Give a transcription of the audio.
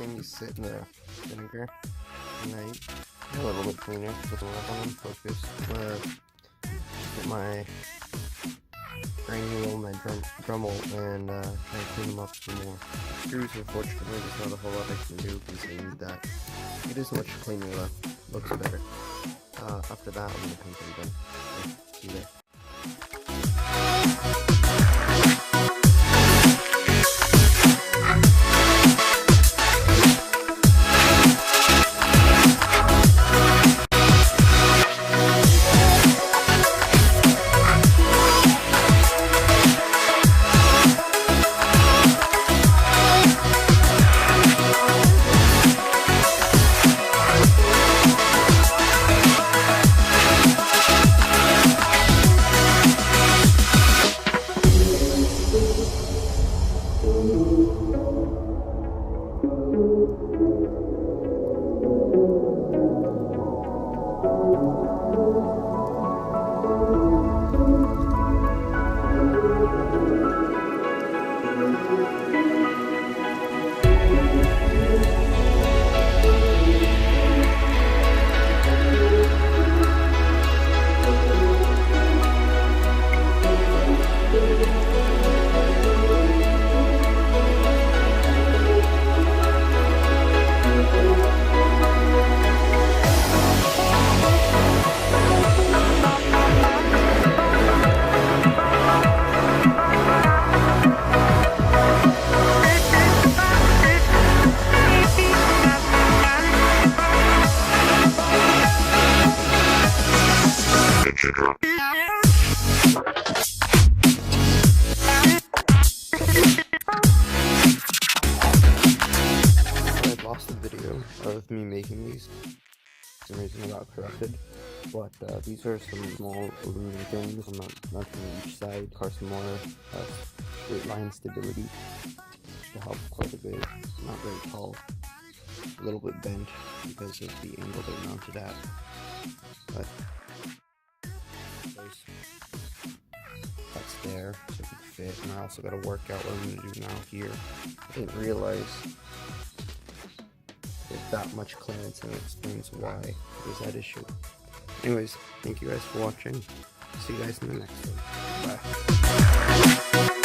letting these sit in the vinegar tonight. A little bit cleaner, with the left on focus. Get my granule, my Dremel, and try to clean them up some more. Screws, unfortunately, there's not a whole lot I can do, considering that it is much cleaner left. Looks better. After that, I'm gonna paint them again. See you there. I lost the video of me making these. For some reason I got corrupted. But these are some small aluminum things. I'm not mounting each side. Some more straight line stability to help quite a bit. Not very tall. A little bit bent because of the angle they're mounted at. But that's there, so it can fit. And I also got to work out what I'm going to do now here. I didn't realize there's that much clearance, and it explains why there's that issue. Anyways, thank you guys for watching. See you guys in the next one. Bye.